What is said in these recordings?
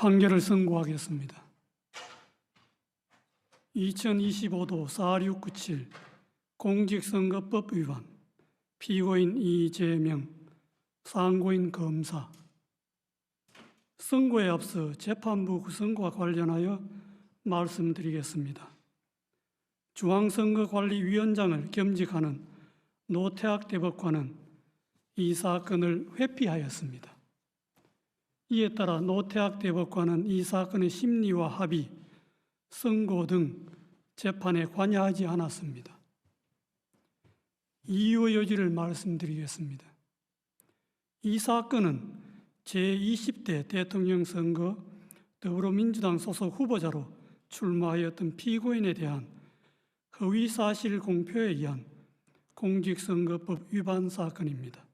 판결을 선고하겠습니다. 2025도 4697 공직선거법 위반, 피고인 이재명, 상고인 검사. 선고에 앞서 재판부 구성과 관련하여 말씀드리겠습니다. 중앙선거관리위원장을 겸직하는 노태학 대법관은 이 사건을 회피하였습니다. 이에 따라 노태학 대법관은 이 사건의 심리와 합의, 선고 등 재판에 관여하지 않았습니다. 이유의 여지를 말씀드리겠습니다. 이 사건은 제20대 대통령 선거 더불어민주당 소속 후보자로 출마하였던 피고인에 대한 허위사실 공표에 의한 공직선거법 위반 사건입니다.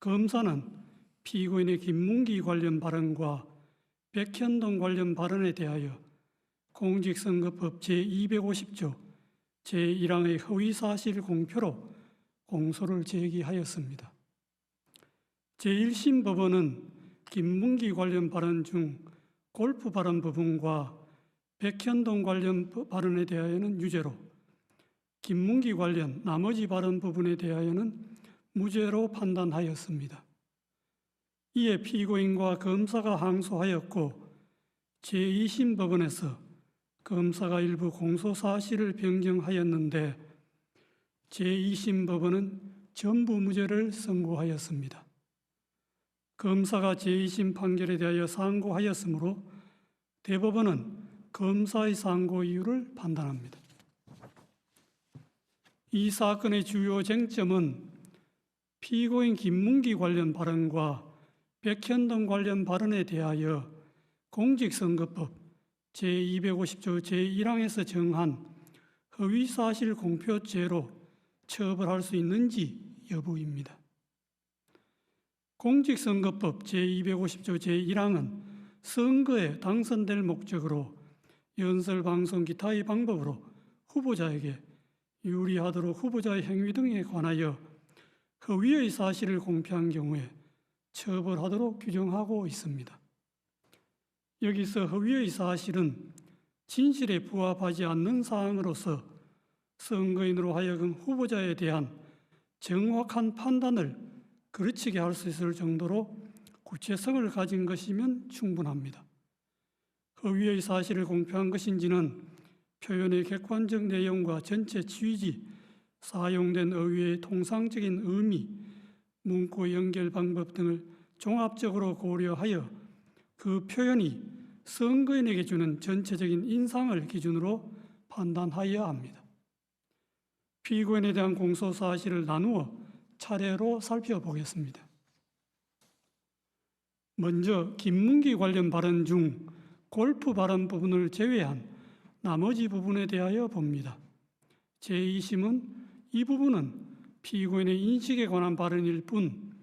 검사는 피고인의 김문기 관련 발언과 백현동 관련 발언에 대하여 공직선거법 제250조 제1항의 허위사실 공표로 공소를 제기하였습니다. 제1심 법원은 김문기 관련 발언 중 골프 발언 부분과 백현동 관련 발언에 대하여는 유죄로, 김문기 관련 나머지 발언 부분에 대하여는 무죄로 판단하였습니다. 이에 피고인과 검사가 항소하였고 제2심 법원에서 검사가 일부 공소사실을 변경하였는데 제2심 법원은 전부 무죄를 선고하였습니다. 검사가 제2심 판결에 대하여 상고하였으므로 대법원은 검사의 상고 이유를 판단합니다. 이 사건의 주요 쟁점은 피고인 김문기 관련 발언과 백현동 관련 발언에 대하여 공직선거법 제250조 제1항에서 정한 허위사실 공표죄로 처벌할 수 있는지 여부입니다. 공직선거법 제250조 제1항은 선거에 당선될 목적으로 연설방송 기타의 방법으로 후보자에게 유리하도록 후보자의 행위 등에 관하여 허위의 사실을 공표한 경우에 처벌하도록 규정하고 있습니다. 여기서 허위의 사실은 진실에 부합하지 않는 사항으로서 선거인으로 하여금 후보자에 대한 정확한 판단을 그르치게 할 수 있을 정도로 구체성을 가진 것이면 충분합니다. 허위의 사실을 공표한 것인지는 표현의 객관적 내용과 전체 취지, 사용된 어휘의 통상적인 의미, 문구 연결 방법 등을 종합적으로 고려하여 그 표현이 선거인에게 주는 전체적인 인상을 기준으로 판단하여야 합니다. 피고인에 대한 공소사실을 나누어 차례로 살펴보겠습니다. 먼저 김문기 관련 발언 중 골프 발언 부분을 제외한 나머지 부분에 대하여 봅니다. 제2심은 이 부분은 피고인의 인식에 관한 발언일 뿐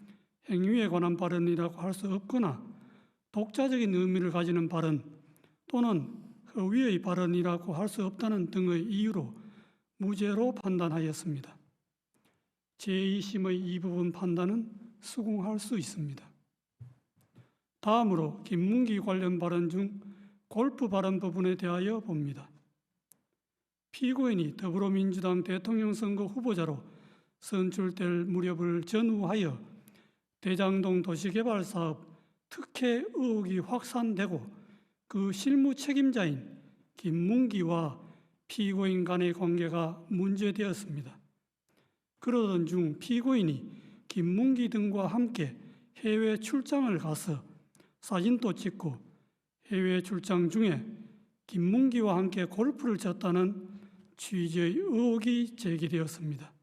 행위에 관한 발언이라고 할 수 없거나 독자적인 의미를 가지는 발언 또는 허위의 발언이라고 할 수 없다는 등의 이유로 무죄로 판단하였습니다. 제2심의 이 부분 판단은 수긍할 수 있습니다. 다음으로 김문기 관련 발언 중 골프 발언 부분에 대하여 봅니다. 피고인이 더불어민주당 대통령 선거 후보자로 선출될 무렵을 전후하여 대장동 도시개발사업 특혜 의혹이 확산되고 그 실무 책임자인 김문기와 피고인 간의 관계가 문제되었습니다. 그러던 중 피고인이 김문기 등과 함께 해외 출장을 가서 사진도 찍고 해외 출장 중에 김문기와 함께 골프를 쳤다는 취지의 의혹이 제기되었습니다.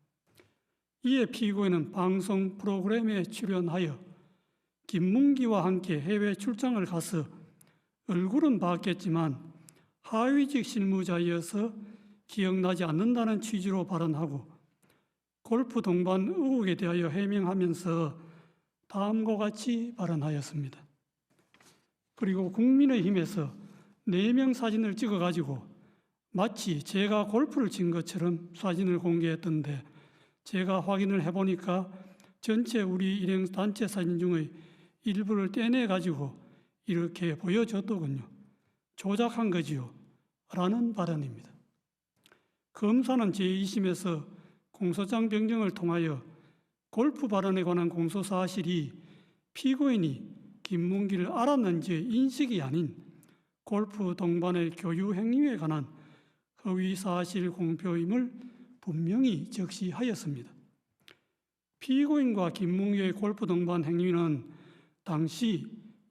이에 피고인은 방송 프로그램에 출연하여 김문기와 함께 해외 출장을 가서 얼굴은 봤겠지만 하위직 실무자이어서 기억나지 않는다는 취지로 발언하고 골프 동반 의혹에 대하여 해명하면서 다음과 같이 발언하였습니다. 그리고 국민의힘에서 4명 사진을 찍어가지고 마치 제가 골프를 친 것처럼 사진을 공개했던데 제가 확인을 해보니까 전체 우리 일행 단체 사진 중의 일부를 떼내가지고 이렇게 보여줬더군요. 조작한 거지요. 라는 발언입니다. 검사는 제2심에서 공소장 변경을 통하여 골프 발언에 관한 공소 사실이 피고인이 김문기를 알았는지 인식이 아닌 골프 동반의 교유 행위에 관한 허위 사실 공표임을 분명히 적시하였습니다. 피고인과 김문기의 골프 동반 행위는 당시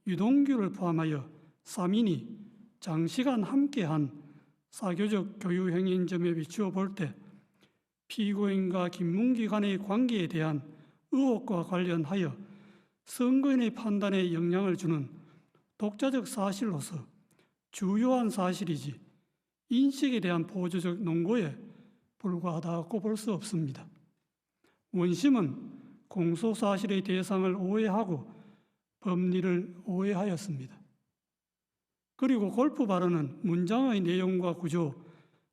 유동규를 포함하여 3인이 장시간 함께한 사교적 교유 행위인 점에 비추어 볼 때 피고인과 김문기 간의 관계에 대한 의혹과 관련하여 선거인의 판단에 영향을 주는 독자적 사실로서 주요한 사실이지 인식에 대한 보조적 논거에 불과하다고 볼 수 없습니다. 원심은 공소사실의 대상을 오해하고 법리를 오해하였습니다. 그리고 골프 발언은 문장의 내용과 구조,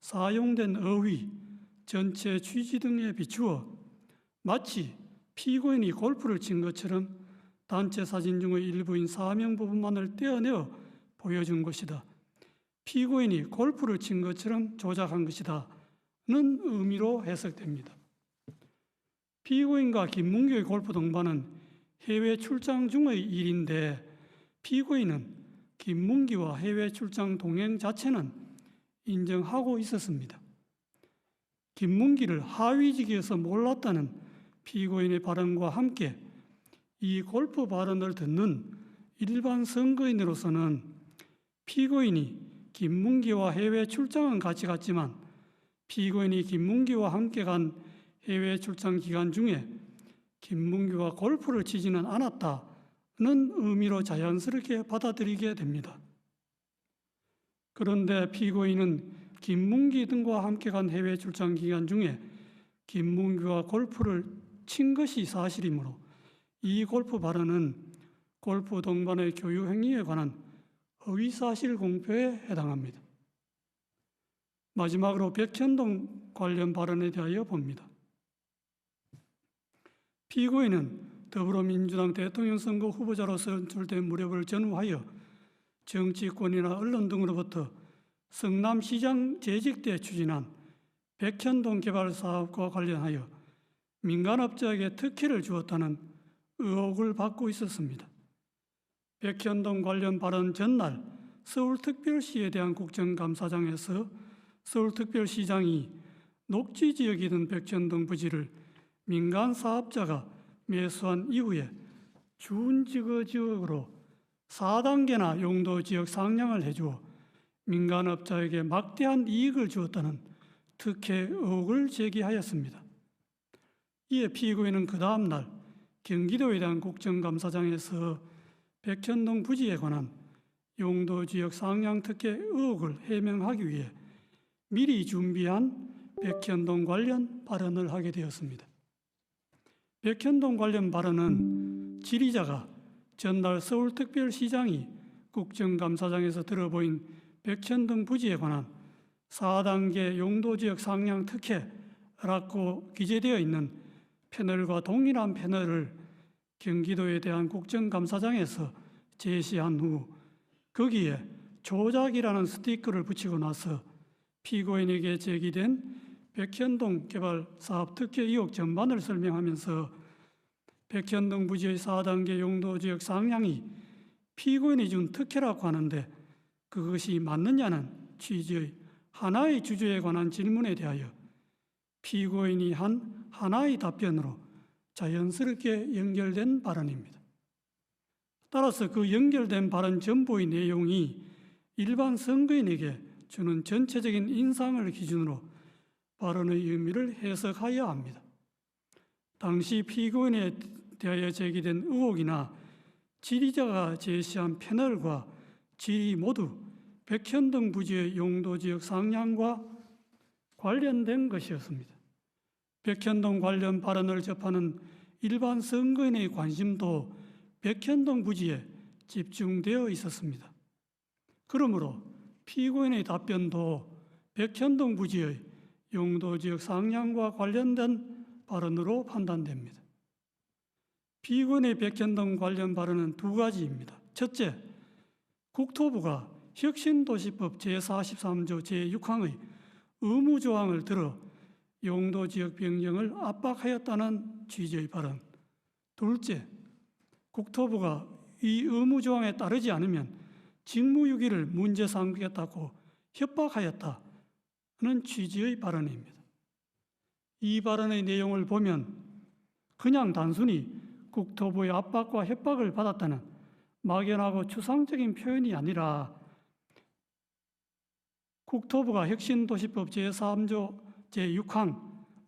사용된 어휘, 전체 취지 등에 비추어 마치 피고인이 골프를 친 것처럼 단체 사진 중의 일부인 사명 부분만을 떼어내어 보여준 것이다. 피고인이 골프를 친 것처럼 조작한 것이다. 는 의미로 해석됩니다. 피고인과 김문기의 골프 동반은 해외 출장 중의 일인데 피고인은 김문기와 해외 출장 동행 자체는 인정하고 있었습니다. 김문기를 하위직에서 몰랐다는 피고인의 발언과 함께 이 골프 발언을 듣는 일반 선거인으로서는 피고인이 김문기와 해외 출장은 같이 갔지만 피고인이 김문기와 함께 간 해외 출장 기간 중에 김문기와 골프를 치지는 않았다는 의미로 자연스럽게 받아들이게 됩니다. 그런데 피고인은 김문기 등과 함께 간 해외 출장 기간 중에 김문기와 골프를 친 것이 사실이므로 이 골프 발언은 골프 동반의 교유 행위에 관한 허위사실 공표에 해당합니다. 마지막으로 백현동 관련 발언에 대하여 봅니다. 피고인은 더불어민주당 대통령 선거 후보자로서 선출된 무렵을 전후하여 정치권이나 언론 등으로부터 성남시장 재직 때 추진한 백현동 개발 사업과 관련하여 민간업자에게 특혜를 주었다는 의혹을 받고 있었습니다. 백현동 관련 발언 전날 서울특별시에 대한 국정감사장에서 서울특별시장이 녹지지역이던 백현동 부지를 민간 사업자가 매수한 이후에 준지거지역으로 4단계나 용도지역 상향을 해주어 민간업자에게 막대한 이익을 주었다는 특혜 의혹을 제기하였습니다. 이에 피고인은 그 다음 날 경기도에 대한 국정감사장에서 백현동 부지에 관한 용도지역 상향 특혜 의혹을 해명하기 위해 미리 준비한 백현동 관련 발언을 하게 되었습니다. 백현동 관련 발언은 질의자가 전날 서울특별시장이 국정감사장에서 들어보인 백현동 부지에 관한 4단계 용도지역 상향 특혜라고 기재되어 있는 패널과 동일한 패널을 경기도에 대한 국정감사장에서 제시한 후 거기에 조작이라는 스티커를 붙이고 나서 피고인에게 제기된 백현동 개발 사업 특혜 의혹 전반을 설명하면서 백현동 부지의 4단계 용도지역 상향이 피고인이 준 특혜라고 하는데 그것이 맞느냐는 취지의 하나의 주제에 관한 질문에 대하여 피고인이 한 하나의 답변으로 자연스럽게 연결된 발언입니다. 따라서 그 연결된 발언 전부의 내용이 일반 선거인에게 주는 전체적인 인상을 기준으로 발언의 의미를 해석하여야 합니다. 당시 피고인에 대하여 제기된 의혹이나 질의자가 제시한 패널과 질의 모두 백현동 부지의 용도지역 상향과 관련된 것이었습니다. 백현동 관련 발언을 접하는 일반 선거인의 관심도 백현동 부지에 집중되어 있었습니다. 그러므로 피고인의 답변도 백현동 부지의 용도지역 상향과 관련된 발언으로 판단됩니다. 피고인의 백현동 관련 발언은 두 가지입니다. 첫째, 국토부가 혁신도시법 제43조 제6항의 의무조항을 들어 용도지역 변경을 압박하였다는 취지의 발언. 둘째, 국토부가 이 의무조항에 따르지 않으면 직무유기를 문제 삼겠다고 협박하였다는 취지의 발언입니다. 이 발언의 내용을 보면 그냥 단순히 국토부의 압박과 협박을 받았다는 막연하고 추상적인 표현이 아니라 국토부가 혁신도시법 제3조 제6항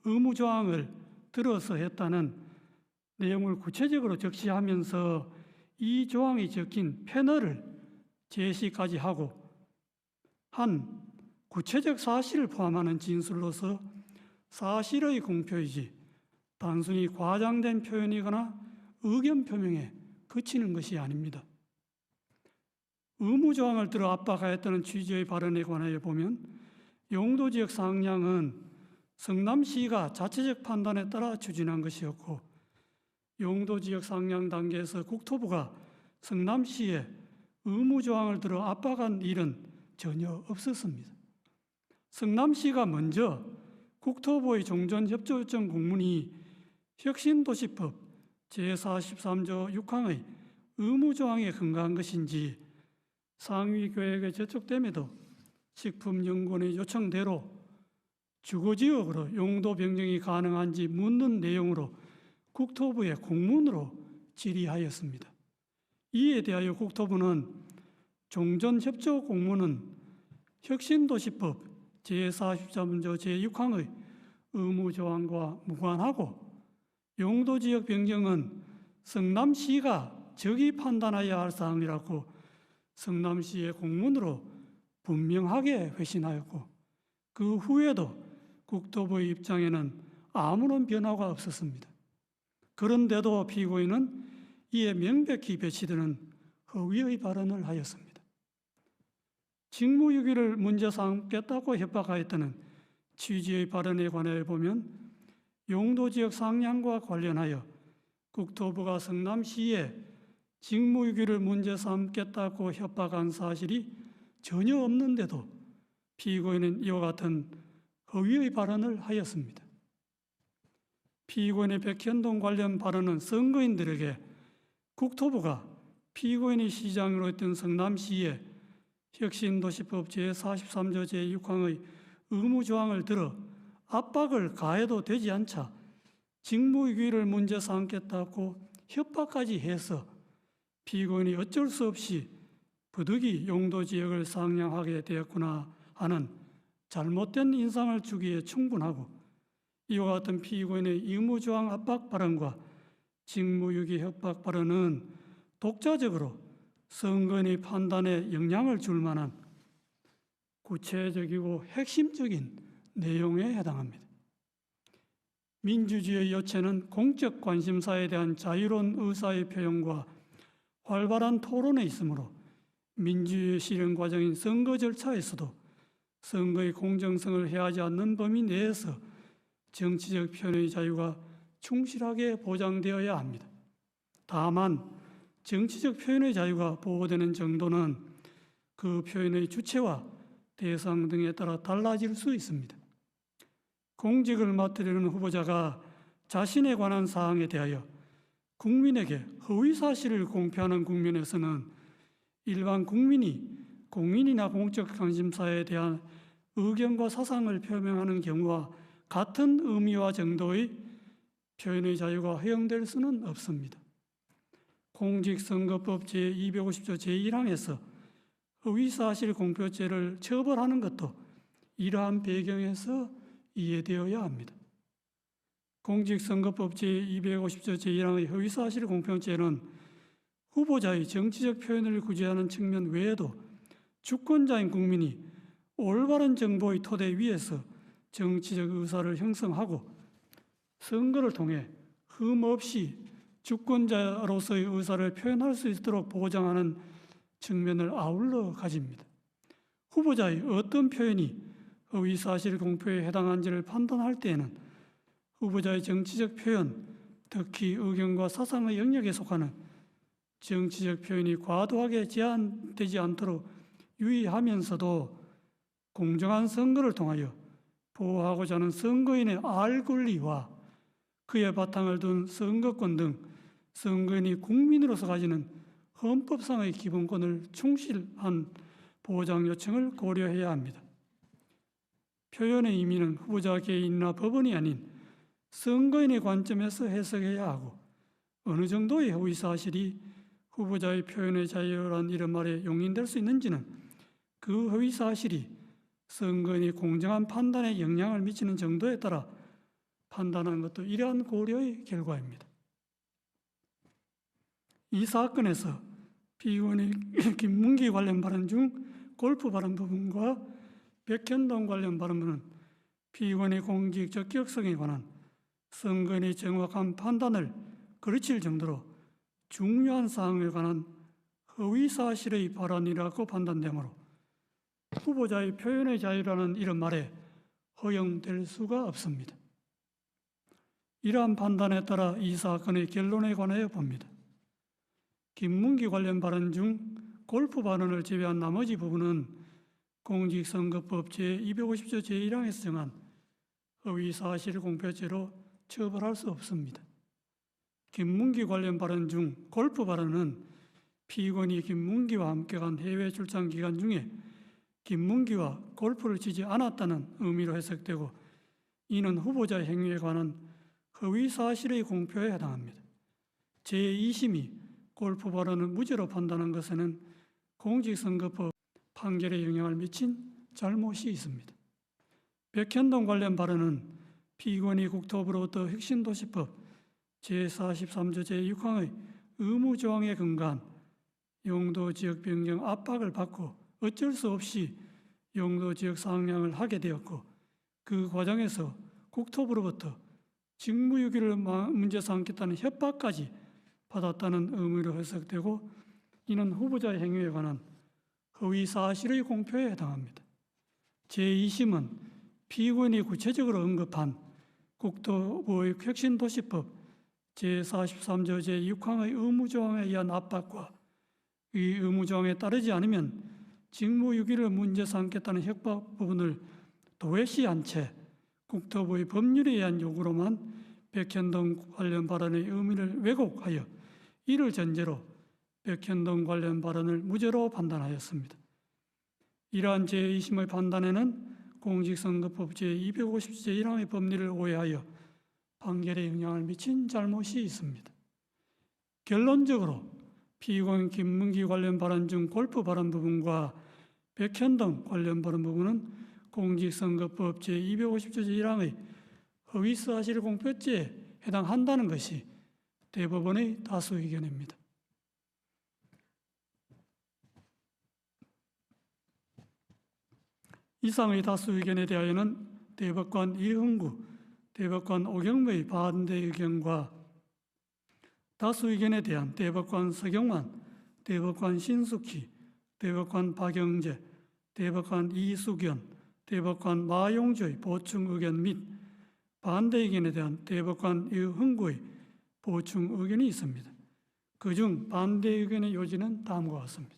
의무조항을 들어서 했다는 내용을 구체적으로 적시하면서 이 조항이 적힌 패널을 제시까지 하고 한 구체적 사실을 포함하는 진술로서 사실의 공표이지 단순히 과장된 표현이거나 의견 표명에 그치는 것이 아닙니다. 의무조항을 들어 압박하였다는 취지의 발언에 관하여 보면 용도지역 상향은 성남시가 자체적 판단에 따라 추진한 것이었고 용도지역 상향 단계에서 국토부가 성남시에 의무조항을 들어 압박한 일은 전혀 없었습니다. 성남시가 먼저 국토부의 종전협조 요청 공문이 혁신도시법 제43조 6항의 의무조항에 근거한 것인지 상위계획에 제촉됨에도 식품연구원의 요청대로 주거지역으로 용도 변경이 가능한지 묻는 내용으로 국토부에 공문으로 질의하였습니다. 이에 대하여 국토부는 종전협조 공문은 혁신도시법 제43조 제6항의 의무조항과 무관하고 용도지역 변경은 성남시가 적이 판단하여야 할 사항이라고 성남시의 공문으로 분명하게 회신하였고 그 후에도 국토부의 입장에는 아무런 변화가 없었습니다. 그런데도 피고인은 이에 명백히 배치되는 허위의 발언을 하였습니다. 직무유기를 문제 삼겠다고 협박하였다는 취지의 발언에 관하여 보면 용도지역 상향과 관련하여 국토부가 성남시에 직무유기를 문제 삼겠다고 협박한 사실이 전혀 없는데도 피고인은 이와 같은 허위의 발언을 하였습니다. 피고인의 백현동 관련 발언은 선거인들에게 국토부가 피고인이 시장으로 했던 성남시에 혁신도시법 제43조 제6항의 의무조항을 들어 압박을 가해도 되지 않자 직무유기를 문제 삼겠다고 협박까지 해서 피고인이 어쩔 수 없이 부득이 용도지역을 상향하게 되었구나 하는 잘못된 인상을 주기에 충분하고 이와 같은 피고인의 의무조항 압박 발언과 직무유기 협박 발언은 독자적으로 선거인의 판단에 영향을 줄 만한 구체적이고 핵심적인 내용에 해당합니다. 민주주의의 요체는 공적 관심사에 대한 자유로운 의사의 표현과 활발한 토론에 있으므로 민주주의 실현 과정인 선거 절차에서도 선거의 공정성을 해하지 않는 범위 내에서 정치적 표현의 자유가 충실하게 보장되어야 합니다. 다만 정치적 표현의 자유가 보호되는 정도는 그 표현의 주체와 대상 등에 따라 달라질 수 있습니다. 공직을 맡으려는 후보자가 자신에 관한 사항에 대하여 국민에게 허위 사실을 공표하는 국면에서는 일반 국민이 공인이나 공적 관심사에 대한 의견과 사상을 표명하는 경우와 같은 의미와 정도의 표현의 자유가 허용될 수는 없습니다. 공직선거법 제250조 제1항에서 허위사실 공표죄를 처벌하는 것도 이러한 배경에서 이해되어야 합니다. 공직선거법 제250조 제1항의 허위사실 공표죄는 후보자의 정치적 표현을 구제하는 측면 외에도 주권자인 국민이 올바른 정보의 토대 위에서 정치적 의사를 형성하고 선거를 통해 흠없이 주권자로서의 의사를 표현할 수 있도록 보장하는 측면을 아울러 가집니다. 후보자의 어떤 표현이 허위사실 공표에 해당한지를 판단할 때에는 후보자의 정치적 표현, 특히 의견과 사상의 영역에 속하는 정치적 표현이 과도하게 제한되지 않도록 유의하면서도 공정한 선거를 통하여 보호하고자 하는 선거인의 알 권리와 그의 바탕을 둔 선거권 등 선거인이 국민으로서 가지는 헌법상의 기본권을 충실한 보장 요청을 고려해야 합니다. 표현의 의미는 후보자 개인이나 법원이 아닌 선거인의 관점에서 해석해야 하고 어느 정도의 허위 사실이 후보자의 표현의 자유란 이런 말에 용인될 수 있는지는 그 허위 사실이 선거인이 공정한 판단에 영향을 미치는 정도에 따라 판단하는 것도 이러한 고려의 결과입니다. 이 사건에서 피고인의 김문기 관련 발언 중 골프 발언 부분과 백현동 관련 발언은 피고인의 공직 적격성에 관한 선거인의 정확한 판단을 거르칠 정도로 중요한 사항에 관한 허위 사실의 발언이라고 판단되므로 후보자의 표현의 자유라는 이런 말에 허용될 수가 없습니다. 이러한 판단에 따라 이 사건의 결론에 관하여 봅니다. 김문기 관련 발언 중 골프 발언을 제외한 나머지 부분은 공직선거법 제250조 제1항에서 정한 허위 사실 공표죄로 처벌할 수 없습니다. 김문기 관련 발언 중 골프 발언은 피고인이 김문기와 함께 간 해외 출장 기간 중에 김문기와 골프를 치지 않았다는 의미로 해석되고 이는 후보자의 행위에 관한 허위 사실의 공표에 해당합니다. 제2심이 골프 발언을 무죄로 판단한 것에는 공직선거법 판결에 영향을 미친 잘못이 있습니다. 백현동 관련 발언은 피고인이 국토부로부터 혁신도시법 제43조 제6항의 의무조항에 근거한 용도지역 변경 압박을 받고 어쩔 수 없이 용도지역 상향을 하게 되었고 그 과정에서 국토부로부터 직무유기를 문제 삼겠다는 협박까지 받았다는 의미로 해석되고 이는 후보자의 행위에 관한 허위 사실의 공표에 해당합니다. 제2심은 피고인이 구체적으로 언급한 국토부의 혁신도시법 제43조 제6항의 의무조항에 의한 압박과 이 의무조항에 따르지 않으면 직무유기를 문제 삼겠다는 협박 부분을 도외시한 채 국토부의 법률에 의한 요구로만 백현동 관련 발언의 의미를 왜곡하여 이를 전제로 백현동 관련 발언을 무죄로 판단하였습니다. 이러한 제2심의 판단에는 공직선거법 제250조 제1항의 법리를 오해하여 판결에 영향을 미친 잘못이 있습니다. 결론적으로 피고인 김문기 관련 발언 중 골프 발언 부분과 백현동 관련 발언 부분은 공직선거법 제250조 제1항의 허위사실 공표죄에 해당한다는 것이 대법원의 다수 의견입니다. 이상의 다수 의견에 대하여는 대법관 이흥구, 대법관 오경무의 반대 의견과 다수 의견에 대한 대법관 서경만, 대법관 신숙희, 대법관 박영재, 대법관 이수견, 대법관 마용주의 보충 의견 및 반대 의견에 대한 대법관 이흥구의 보충 의견이 있습니다. 그중 반대 의견의 요지는 다음과 같습니다.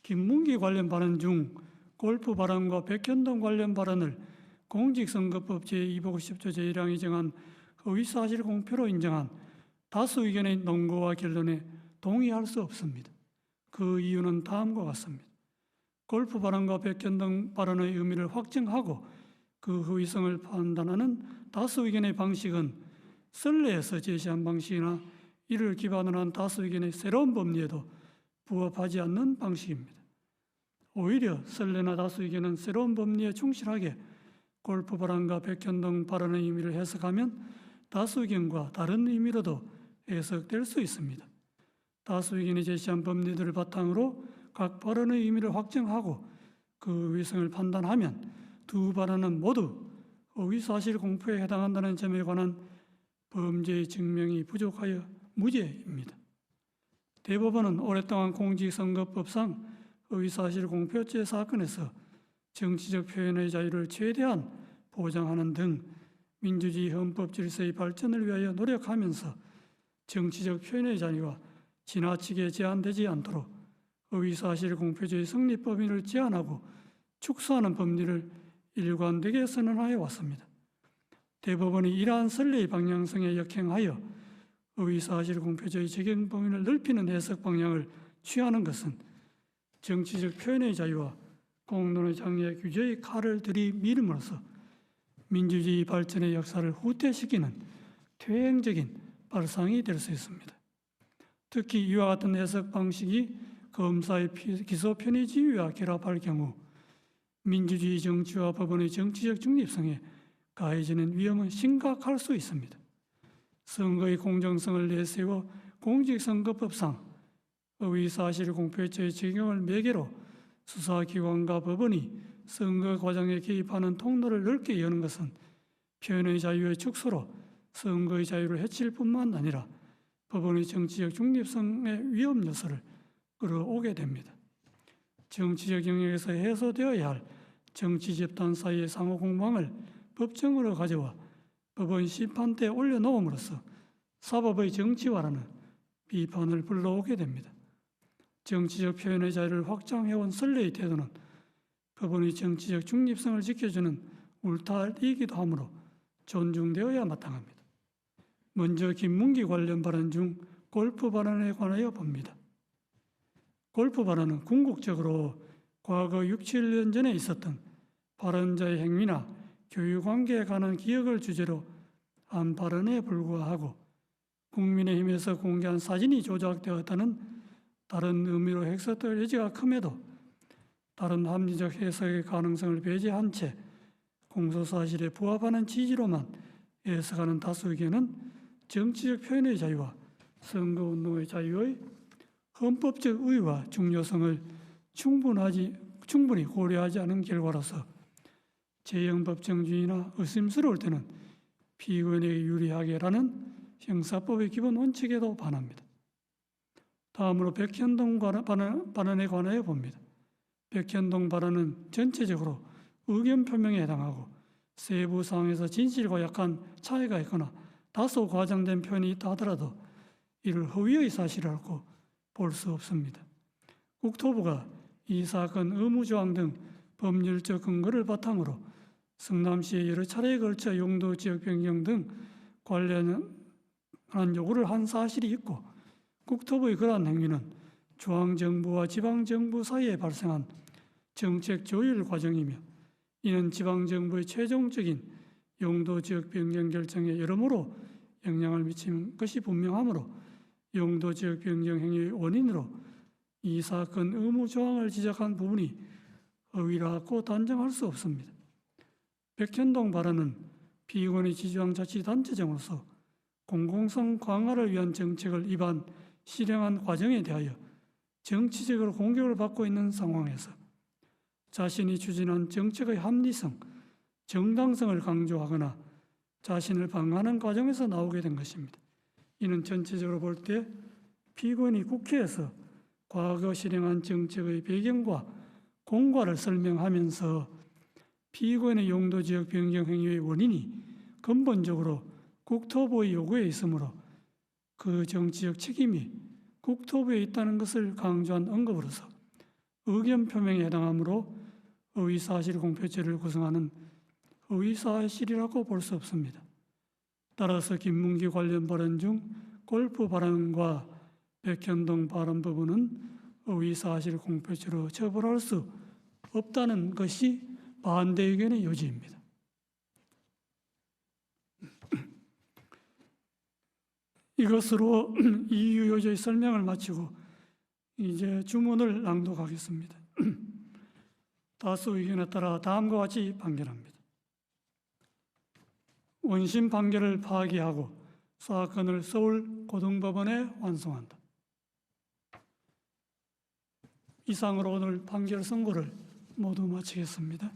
김문기 관련 발언 중 골프 발언과 백현동 관련 발언을 공직선거법 제250조 제1항이 정한 허위사실 공표로 인정한 다수 의견의 논거와 결론에 동의할 수 없습니다. 그 이유는 다음과 같습니다. 골프 발언과 백현동 발언의 의미를 확정하고 그 허위성을 판단하는 다수 의견의 방식은 선례에서 제시한 방식이나 이를 기반으로 한 다수 의견의 새로운 법리에도 부합하지 않는 방식입니다. 오히려 선례나 다수 의견은 새로운 법리에 충실하게 골프 발언과 백현동 발언의 의미를 해석하면 다수 의견과 다른 의미로도 해석될 수 있습니다. 다수 의견이 제시한 법리들을 바탕으로 각 발언의 의미를 확정하고 그 위성을 판단하면 두 발언은 모두 허위사실 공표에 해당한다는 점에 관한 범죄의 증명이 부족하여 무죄입니다. 대법원은 오랫동안 공직선거법상 허위사실 공표죄 사건에서 정치적 표현의 자유를 최대한 보장하는 등 민주주의 헌법 질서의 발전을 위하여 노력하면서 정치적 표현의 자유와 지나치게 제한되지 않도록 허위사실 공표죄의 성립 범위를 제한하고 축소하는 법리를 일관되게 선언하여 왔습니다. 대법원이 이러한 선례의 방향성에 역행하여 허위사실 공표죄의 적용 범위를 넓히는 해석 방향을 취하는 것은 정치적 표현의 자유와 공론의 장려의 규제의 칼을 들이밀음으로써 민주주의 발전의 역사를 후퇴시키는 퇴행적인 발상이 될 수 있습니다. 특히 이와 같은 해석 방식이 검사의 기소 편의 지위와 결합할 경우 민주주의 정치와 법원의 정치적 중립성에 가해지는 위험은 심각할 수 있습니다. 선거의 공정성을 내세워 공직선거법상 허위사실 공표죄의 적용을 매개로 수사기관과 법원이 선거 과정에 개입하는 통로를 넓게 여는 것은 표현의 자유의 축소로 선거의 자유를 해칠 뿐만 아니라 법원의 정치적 중립성의 위험 요소를 끌어오게 됩니다. 정치적 영역에서 해소되어야 할 정치 집단 사이의 상호 공방을 법정으로 가져와 법원 심판대에 올려놓음으로써 사법의 정치화라는 비판을 불러오게 됩니다. 정치적 표현의 자유를 확장해온 선례의 태도는 법원의 정치적 중립성을 지켜주는 울타리이기도 하므로 존중되어야 마땅합니다. 먼저 김문기 관련 발언 중 골프 발언에 관하여 봅니다. 골프 발언은 궁극적으로 과거 6, 7년 전에 있었던 발언자의 행위나 교육관계에 관한 기억을 주제로 한 발언에 불과하고 국민의힘에서 공개한 사진이 조작되었다는 다른 의미로 해석될 여지가 큼에도 다른 합리적 해석의 가능성을 배제한 채 공소사실에 부합하는 취지로만 해석하는 다수 의견은 정치적 표현의 자유와 선거운동의 자유의 헌법적 의의와 중요성을 충분히 고려하지 않은 결과로서 재형법정주의나 의심스러울 때는 피고인에게 유리하게라는 형사법의 기본 원칙에도 반합니다. 다음으로 백현동 발언에 관하여 봅니다. 백현동 발언은 전체적으로 의견 표명에 해당하고 세부 사항에서 진실과 약간 차이가 있거나 다소 과장된 표현이 있다 하더라도 이를 허위의 사실이라고 볼 수 없습니다. 국토부가 이 사건 의무조항 등 법률적 근거를 바탕으로 성남시에 여러 차례에 걸쳐 용도 지역 변경 등 관련한 요구를 한 사실이 있고 국토부의 그러한 행위는 중앙정부와 지방정부 사이에 발생한 정책 조율 과정이며 이는 지방정부의 최종적인 용도 지역 변경 결정에 여러모로 영향을 미친 것이 분명하므로 용도 지역 변경 행위의 원인으로 이 사건 의무 조항을 지적한 부분이 허위라고 단정할 수 없습니다. 백현동 발언은 피고인의 지방자치단체장으로서 공공성 강화를 위한 정책을 실행한 과정에 대하여 정치적으로 공격을 받고 있는 상황에서 자신이 추진한 정책의 합리성, 정당성을 강조하거나 자신을 방어하는 과정에서 나오게 된 것입니다. 이는 전체적으로 볼 때 피고인이 국회에서 과거 실행한 정책의 배경과 공과를 설명하면서 피고인의 용도지역 변경 행위의 원인이 근본적으로 국토부의 요구에 있으므로 그 정치적 책임이 국토부에 있다는 것을 강조한 언급으로서 의견 표명에 해당하므로 허위사실 공표죄를 구성하는 허위사실이라고 볼 수 없습니다. 따라서 김문기 관련 발언 중 골프 발언과 백현동 발언 부분은 허위사실 공표죄로 처벌할 수 없다는 것이 반대 의견의 요지입니다. 이것으로 이유 요지의 설명을 마치고 이제 주문을 낭독하겠습니다. 다수 의견에 따라 다음과 같이 판결합니다. 원심 판결을 파기하고 사건을 서울 고등법원에 환송한다. 이상으로 오늘 판결 선고를 모두 마치겠습니다.